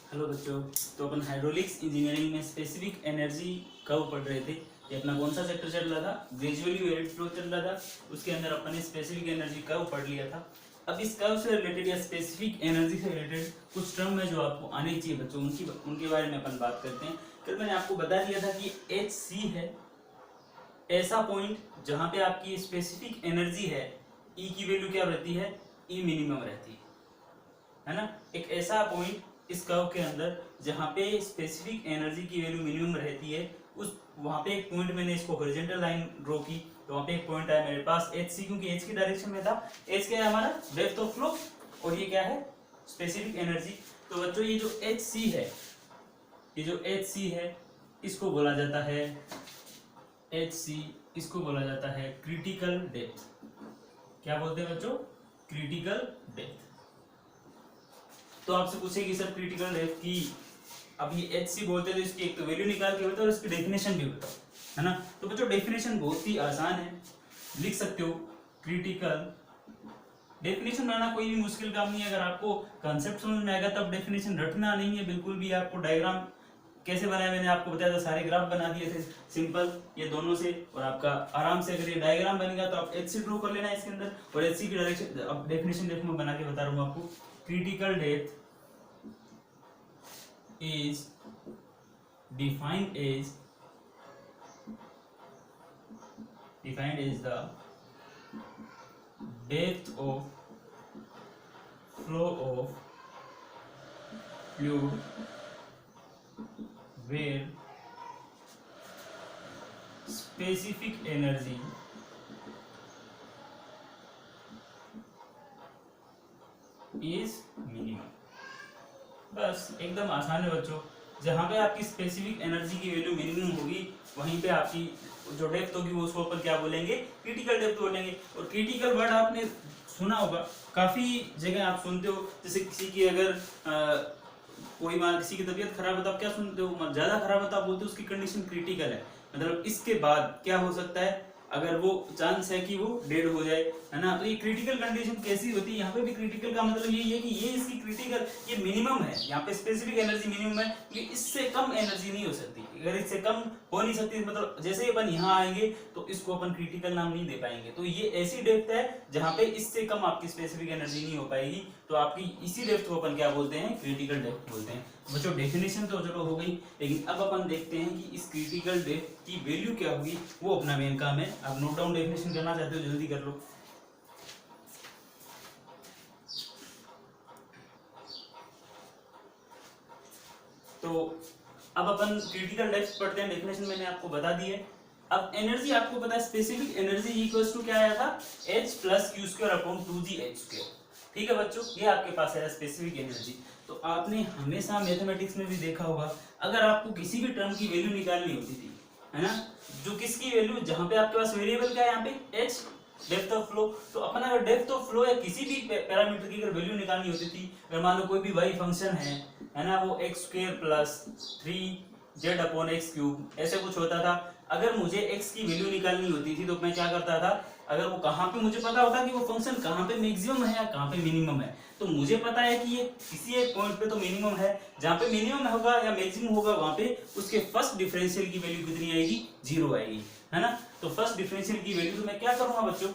Hello बच्चों। तो अपन hydraulics engineering में स्पेसिफिक एनर्जी कर्व पढ़ रहे थे। ये अपना कौन सा चैप्टर चल रहा था? ग्रेजुअली वेरिएड फ्लो चल रहा था। उसके अंदर अपन ने स्पेसिफिक एनर्जी कर्व पढ़ लिया था। अब इस कर्व से रिलेटेड या स्पेसिफिक एनर्जी से रिलेटेड कुछ टर्म है जो आपको आने चाहिए बच्चों, उनके बारे में अपन बात करते हैं। कल मैंने आपको बता दिया था कि एच सी है ऐसा पॉइंट जहां पे आपकी स्पेसिफिक एनर्जी है, ई की वैल्यू क्या रहती है? ई मिनिमम रहती है ना। एक ऐसा पॉइंट इस कर्व के अंदर जहां पे स्पेसिफिक एनर्जी की वैल्यू मिनिमम रहती है, उस वहां पे एक पॉइंट मैंने इसको हॉरिजॉन्टल लाइन ड्रॉ की, तो वहां पे एक पॉइंट आया मेरे पास एच सी, क्योंकि एच की डायरेक्शन में था। एच क्या है हमारा? डेप्थ ऑफ फ्लो, और ये क्या है? Specific energy. तो बच्चों ये जो एच सी है, ये जो एच सी है इसको बोला जाता है एच सी, इसको बोला जाता है क्रिटिकल डेप्थ। क्या बोलते हैं बच्चों? Critical depth. तो आपसे पूछेगी सर क्रिटिकल डेप्थ की, अब ये एच सी बोलते हैं तो इसकी एक तो वैल्यू निकाल के बताओ और इसकी डेफिनेशन भी बताओ, है ना। तो बच्चों डेफिनेशन बहुत ही आसान है, लिख सकते हो। क्रिटिकल डेफिनेशन बनाना कोई भी मुश्किल काम नहीं है। अगर आपको कंसेप्ट समझ में आएगा तब डेफिनेशन रटना नहीं है बिल्कुल भी। आपको डायग्राम कैसे बनाया मैंने आपको बताया था, सारे ग्राफ बना दिए थे सिंपल ये दोनों से, और आपका आराम से अगर ये डायग्राम बनेगा तो आप एच सी ड्रॉ कर लेना इसके अंदर, और एच सी की डायरेक्शन अब डेफिनेशन देखो मैं बना के बता रहा हूँ आपको। Critical depth is defined as the depth of flow of fluid where specific energy is minimum। बस एकदम आसान है बच्चों। जहां पे आपकी स्पेसिफिक एनर्जी की वैल्यू मिनिमम होगी वहीं पे आपकी जो डेप्थ होगी वो उसको अपन क्या बोलेंगे? क्रिटिकल डेप्थ बोलेंगे। और क्रिटिकल वर्ड आपने सुना होगा, काफी जगह आप सुनते हो। जैसे किसी की अगर कोई मान किसी की तबीयत खराब है तो आप क्या सुनते हो? ज्यादा खराब है तो आप बोलते हो उसकी कंडीशन क्रिटिकल है, मतलब इसके बाद क्या हो सकता है, अगर वो चांस है कि वो डेड हो जाए, है ना। तो ये क्रिटिकल कंडीशन कैसी होती है? यहाँ पे भी क्रिटिकल का मतलब यही है कि ये इसकी क्रिटिकल, ये मिनिमम है, यहाँ पे स्पेसिफिक एनर्जी मिनिमम है, ये इससे कम एनर्जी नहीं हो सकती। अगर इससे कम हो नहीं सकती, मतलब जैसे ही अपन यहाँ आएंगे तो इसको अपन क्रिटिकल नाम नहीं दे पाएंगे। तो ये ऐसी डेप्थ है जहाँ पे इससे कम आपकी स्पेसिफिक एनर्जी नहीं हो पाएगी, तो आपकी इसी डेप्थ को अपन क्या बोलते हैं? क्रिटिकल डेप्थ बोलते हैं। बच्चों डेफिनेशन तो चलो हो गई, लेकिन अब अपन देखते हैं कि इस क्रिटिकल डेप्थ की वैल्यू क्या होगी, वो अपना मेन काम है। आप नोट डाउन डेफिनेशन करना चाहते हो जल्दी कर लो। तो अब अपन क्रिटिकल डेप्थ पढ़ते हैं। डेफिनेशन मैंने आपको बता दी है। अब एनर्जी आपको पता है, स्पेसिफिक एनर्जी इक्वल्स टू क्या आया था? h plus Q square upon 2g h square. ठीक है बच्चों, ये आपके पास है स्पेसिफिक एनर्जी। तो आपने हमेशा मैथमेटिक्स में भी देखा होगा, अगर आपको किसी भी टर्म की वैल्यू निकालनी होती थी, है ना, जो किसकी वैल्यू, जहां पे आपके पास वेरिएबल क्या है यहाँ पे? h, depth of flow. तो अपन अगर डेप्थ ऑफ फ्लो या किसी भी पैरामीटर की अगर वैल्यू निकालनी होती थी, अगर मान लो कोई भी y फंक्शन है ना, वो x square plus 3z upon x cube ऐसे कुछ होता था। अगर मुझे x की वैल्यू निकालनी होती थी तो मैं क्या करता था, अगर वो कहाँ पे, मुझे पता होता कि वो फंक्शन कहाँ पे मैक्सिमम है या कहाँ पे मिनिमम है, तो मुझे पता है कि ये किसी एक पॉइंट पे तो मिनिमम है, जहाँ पे मिनिमम होगा या मैक्सिमम होगा वहां पे उसके फर्स्ट डिफरेंशियल की वैल्यू कितनी आएगी? 0 आएगी, है ना। तो फर्स्ट डिफरेंशियल की वैल्यू तो मैं क्या करूंगा बच्चों?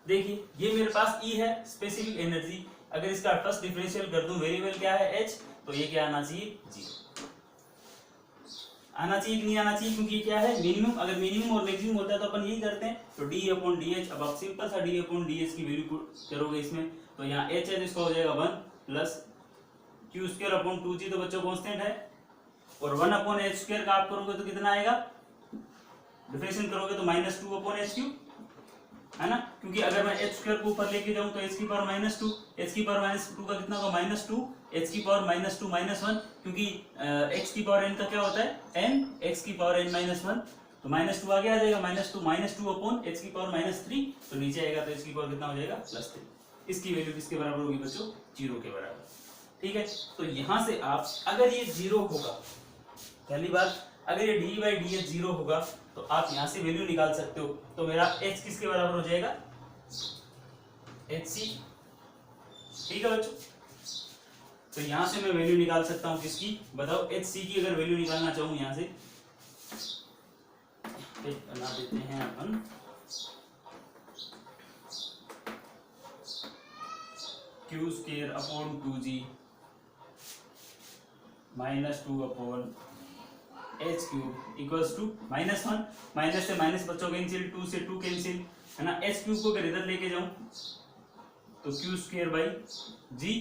देखिए ये मेरे पास E है स्पेसिफिक एनर्जी, अगर इसका फर्स्ट डिफरेंशियल कर दूं, वेरिएबल क्या है h, तो ये क्या आना चाहिए? 0 आना चाहिए कि नहीं आना चाहिए? क्योंकि ये क्या है? मिनिमम। अगर मिनिमम और मैक्सिमम होता है तो अपन यही करते हैं। तो d अपॉन डी एच, अब आप सिंपल सा d अपॉन डी एच की वैल्यू पुट करोगे इसमें, तो यहाँ h है तो इसका हो जाएगा 1 plus Q square upon 2g, तो बच्चों कांस्टेंट है, और 1 अपॉन एच स्क्वायर का आप करोगे तो कितना आएगा? डिफरेंशियल करोगे तो -2 अपॉन एच क्यूब, है ना। क्योंकि अगर मैं h स्क्वायर को ऊपर लेके जाऊं तो h की पावर -2, h की पावर -2 का कितना होगा? -2, h की पावर -2 -1, क्योंकि x की पावर n का क्या होता है? n, x की पावर n -1, तो -2 आगे आ जाएगा, -2 अपॉन h की पावर -3, तो नीचे आएगा तो h की पावर कितना हो जाएगा? +3। इसकी वैल्यू किसके बराबर होगी बच्चों? 0 के बराबर। ठीक है, तो यहां से आप, अगर ये 0 होगा, पहली बात, अगर ये डी बाई डी एच 0 होगा तो आप यहां से वैल्यू निकाल सकते हो। तो मेरा h किसके बराबर हो जाएगा? H C. ठीक है बच्चों, तो यहाँ से मैं वैल्यू निकाल सकता हूँ किसकी, बताओ एच सी की अगर वैल्यू निकालना चाहूँ यहाँ से बना देते हैं अपन Q square upon 2g minus 2 upon H cube equals to -1, minus से माइनस बच्चों कैंसिल, 2 से 2 कैंसिल है ना। एच क्यूब को अगर इधर लेके जाऊं तो क्यू स्क्वायर बाई जी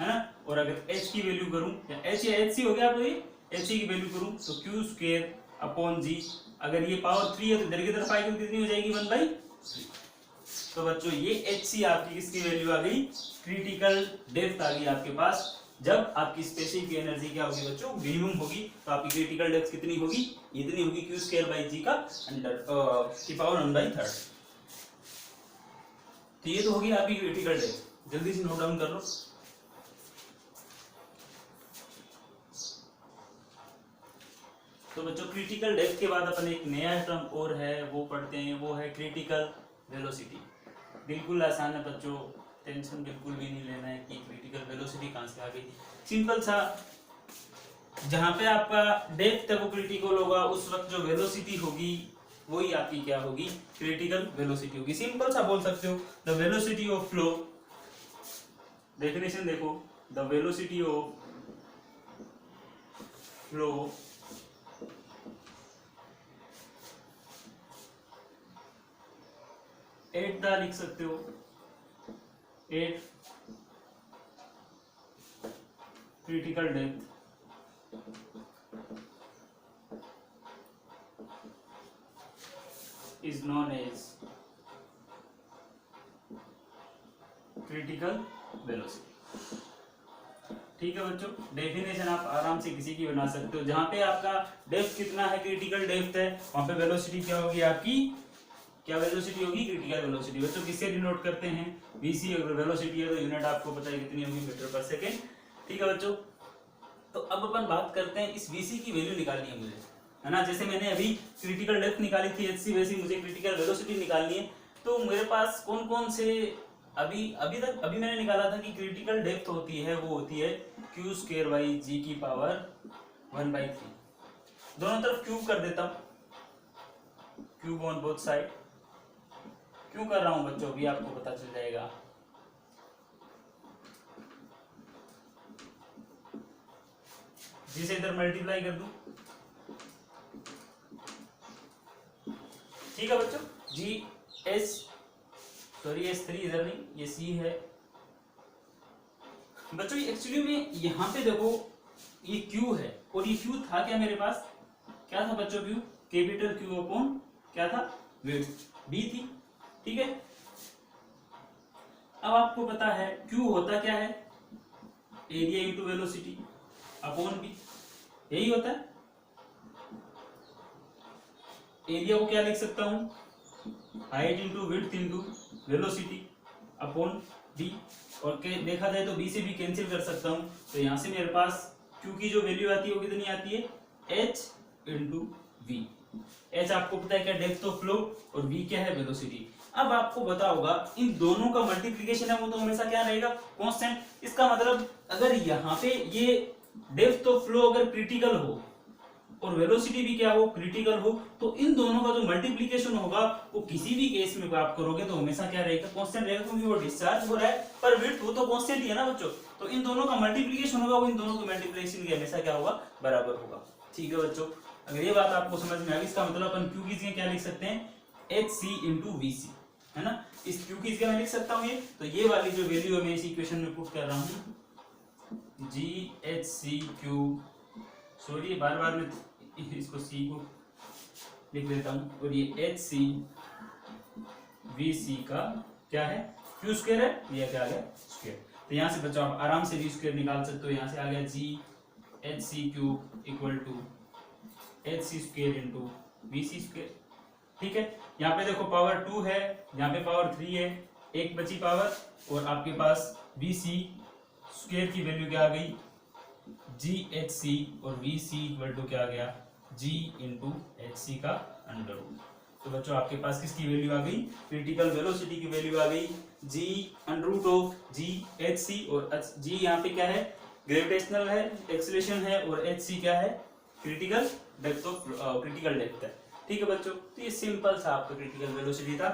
है ना, और अगर एच की वैल्यू करूं या एच सी हो गया, आप एच सी की वैल्यू करूं तो क्यू स्क्वायर अपॉन जी, अगर ये पावर 3 है तो इधर की तरफ आएगी कितनी हो जाएगी 1/3। तो बच्चों ये एच सी आपकी किसकी वैल्यू आ गई, क्रिटिकल डेप्थ आ गई आपके पास। जब आपकी स्पेसिफिक एनर्जी क्या होगी बच्चों, मिनिमम होगी, तो आपकी क्रिटिकल डेप्थ कितनी होगी, इतनी होगी क्यू स्क्वायर बाई जी का अंडर की पावर 1/3। तो ये तो होगी आपकी क्रिटिकल डेप्थ, जल्दी से नोट डाउन कर लो। तो बच्चों क्रिटिकल डेप्थ के बाद अपन एक नया टर्म और है वो पढ़ते हैं, वो है क्रिटिकल वेलोसिटी। बिल्कुल आसान है बच्चों, टेंशन बिल्कुल भी नहीं लेना है कि क्रिटिकल वेलोसिटी कहाँ से आ गई। सिंपल सा, जहाँ पे आपका डेप्थ है वो क्रिटिकल होगा, उस वक्त जो वेलोसिटी होगी वही आपकी क्या होगी, क्रिटिकल वेलोसिटी होगी। सिंपल सा बोल सकते हो, the velocity of flow, definition देखो, the velocity of flow at the, लिख सकते हो at critical depth is known as critical velocity। ठीक है बच्चों, डेफिनेशन आप आराम से किसी की बना सकते हो। जहां पे आपका डेप्थ कितना है, क्रिटिकल डेप्थ है, वहां पे वेलोसिटी क्या होगी आपकी, क्या वेलोसिटी होगी, क्रिटिकल वेलोसिटी। बच्चों किससे डिनोट करते हैं, वीसी। अगर वेलोसिटी है तो यूनिट आपको पता है कितनी होगी, मीटर पर सेकेंड। ठीक है बच्चों, तो अब अपन बात करते हैं, इस वीसी की वैल्यू निकालनी है मुझे, है ना। जैसे मैंने अभी क्रिटिकल डेप्थ निकाली थी एचसी, वैसे मुझे क्रिटिकल वेलोसिटी निकालनी है। तो मेरे पास कौन कौन से, अभी मैंने निकाला था कि क्रिटिकल डेप्थ होती है वो होती है क्यू स्क्वायर बाई जी की पावर 1/3। दोनों तरफ क्यूब कर देता हूं, क्यूब ऑन बोथ साइड। क्यों कर रहा हूं बच्चों, अभी आपको पता चल जाएगा। जिसे इधर मल्टीप्लाई कर दूं, ठीक है बच्चों। जी एस, सॉरी S3 इधर नहीं, ये C है बच्चों। ये एक्चुअली में यहाँ पे देखो ये Q है, और ये Q था क्या मेरे पास, क्या था बच्चों, Q कैपिटल Q अपॉन क्या था, विड्थ B थी। ठीक है, अब आपको पता है Q होता क्या है, area into velocity upon B, यही होता है। एरिया को क्या लिख सकता हूं, height into width into velocity upon D, और देखा जाए तो बी से भी कैंसिल कर सकता हूं। तो यहां से मेरे पास क्यू की जो वैल्यू आती है वो कितनी आती है, एच इंटू वी। एच आपको पता है क्या, डेप्थ ऑफ फ्लो, और वी क्या है, वेलोसिटी। अब आपको पता होगा इन दोनों का मल्टीप्लीकेशन है वो तो हमेशा क्या रहेगा, कांस्टेंट। इसका मतलब अगर यहाँ पे ये डेप्थ ऑफ फ्लो अगर क्रिटिकल हो और वेलोसिटी भी क्या हो, क्रिटिकल हो, तो इन दोनों का जो मल्टीप्लिकेशन होगा वो किसी भी केस में आप करोगे तो हमेशा क्या रहेगा, कांस्टेंट रहेगा, क्योंकि वो डिस्चार्ज हो रहा है पर विड्थ वो तो कांस्टेंट ही है ना बच्चों। तो इन दोनों का मल्टीप्लिकेशन होगा वो इन दोनों के मल्टीप्लिकेशन के हमेशा क्या होगा, बराबर होगा। ठीक है बच्चों, अगर ये बात आपको समझ में आ गई, इसका मतलब अपन क्यू की जगह क्या लिख सकते हैं, एच सी इंटू वी सी, है ना। इस क्यू की जगह मैं लिख सकता हूँ ये, तो ये वाली जो वैल्यू है मैं इस इक्वेशन में पुट कर रहा हूँ, G H C cube, sorry बार बार मैं इसको सी को लिख देता हूं, और ये एच सी वी सी का क्या है, क्यू स्क्वायर है, ये क्या आ गया स्क्वायर। तो यहां से बच्चों आप आराम से वी स्क्वायर निकाल सकते हो। यहां से आ गया जी H C cube equal to H C square into V C square. ठीक है, यहाँ पे देखो पावर 2 है, यहाँ पे पावर 3 है, एक बची पावर, और आपके पास वी सी स्क्वायर की वैल्यू क्या आ गई, जी एच सी, और वी सी इक्वल टू क्या आ गया, जी इंटू एच सी का अंडर रूट। तो बच्चों आपके पास किसकी वैल्यू आ गई, क्रिटिकल वेलोसिटी की वैल्यू आ गई, G under root of G H C, और जी यहाँ पे क्या है, ग्रेविटेशनल है, एक्सेलरेशन है, और hc क्या है, critical depth of critical depth है। ठीक है बच्चों, तो ये सिंपल सा आपका क्रिटिकल वेलोसिटी था,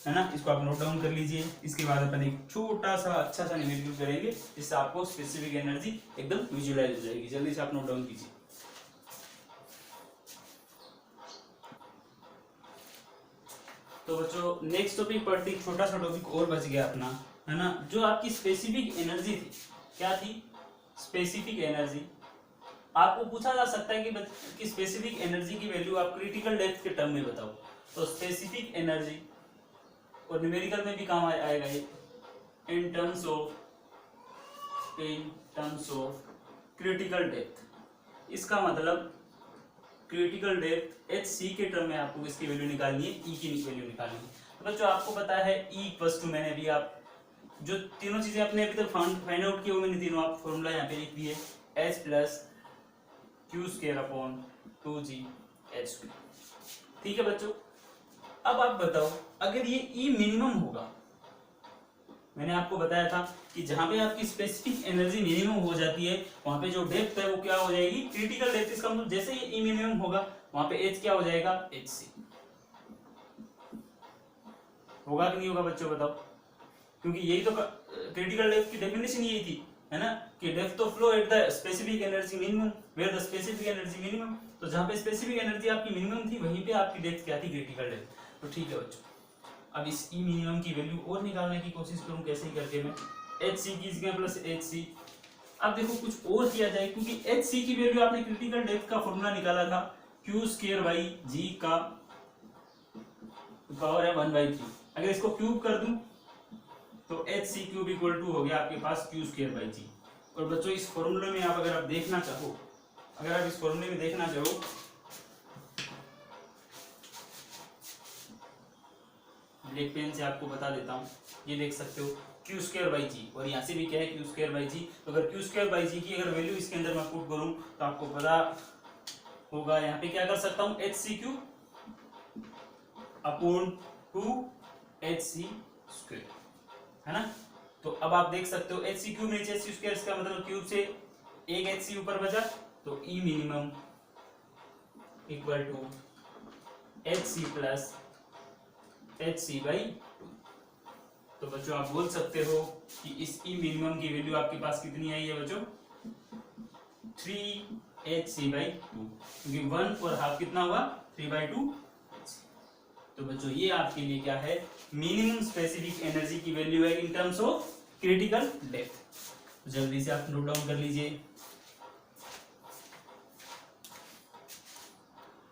है ना। इसको आप नोट डाउन कर लीजिए। इसके बाद अपन एक छोटा सा अच्छा सा न्यूमेरिकल करेंगे, जिससे आपको स्पेसिफिक एनर्जी एकदम विजुअलाइज हो जाएगी। जल्दी से आप नोट डाउन कीजिए। तो बच्चों नेक्स्ट टॉपिक पढ़ते ही छोटा सा टॉपिक और बच गया अपना, है ना, जो आपकी स्पेसिफिक एनर्जी थी। क्या थी? Specific energy. आपको पूछा जा सकता है कि स्पेसिफिक एनर्जी की वैल्यू आप क्रिटिकल डेप्थ के टर्म में बताओ। तो स्पेसिफिक एनर्जी, और न्यूमेरिकल में भी काम आएगा ये, in terms of critical depth. इसका मतलब क्रिटिकल डेप्थ hc के टर्म में आपको इसकी वैल्यू निकालनी है, e की वैल्यू निकालनी है। तो बच्चों आपको पता है E इक्वल्स टू, मैंने अभी आप जो तीनों चीजें अपने अभी तक फाइंड आउट की वो मैंने तीनों आप फॉर्मूला यहाँ पे लिख दिए, h plus Q square upon 2g h2। ठीक है बच्चों, अब आप बताओ अगर ये E मिनिमम होगा, मैंने आपको बताया था कि जहां पे आपकी स्पेसिफिक एनर्जी मिनिमम हो जाती है वहां पे जो डेप्थ है वो क्या हो जाएगी, क्रिटिकल डेप्थ। इसका मतलब जैसे ये E मिनिमम होगा वहां पे H क्या हो जाएगा, HC। होगा कि नहीं होगा बच्चों बताओ, क्योंकि यही तो क्रिटिकल डेप्थ की डेफिनेशन यही थी, है ना, कि depth of flow at the specific energy minimum where the specific energy minimum. तो जहां पे स्पेसिफिक एनर्जी आपकी मिनिमम थी वहीं पे आपकी डेप्थ क्या थी, क्रिटिकल डेप्थ। तो ठीक है बच्चों, अब इस E मिनिमम की वैल्यू और निकालने की कोशिश करूं, कैसे करके मैं HC की जगह प्लस HC। अब देखो कुछ और किया जाए, क्योंकि HC की वैल्यू आपने क्रिटिकल डेप्थ का फॉर्मूला निकाला था Q स्क्वायर बाई G का पावर है 1/3। अगर इसको क्यूब कर दूं तो HC क्यूब इक्वल टू हो गया आपके पास Q स्क्वायर बाई G। और बच्चों इस फॉर्मूले में आप अगर आप देखना चाहो, अगर आप इस फॉर्मूले में देखना चाहो, ब्लैक पेन से आपको बता देता हूँ, ये देख सकते हो क्यू स्क्वायर बाई जी, और यहाँ से भी क्या है क्यू स्क्वायर बाई जी। तो अगर क्यू स्क्वायर बाई जी की अगर वैल्यू इसके अंदर मैं पुट करूँ तो आपको पता होगा, यहाँ पे क्या कर सकता हूँ, H C Q upon 2HC square, है ना। तो अब आप देख सकते हो HC क्यूब नीचे HC स्क्वायर, इसका मतलब क्यूब से एक HC ऊपर बचा, तो E minimum equal to HC plus HC by 2। तो बच्चों आप बोल सकते हो कि इस E मिनिमम की वैल्यू आपके पास कितनी आई है बच्चों, 3HC बाई 2, क्योंकि 1 और हाफ कितना हुआ, 3/2। तो बच्चों ये आपके लिए क्या है, मिनिमम स्पेसिफिक एनर्जी की वैल्यू है in terms of critical depth. जल्दी से आप नोट डाउन कर लीजिए।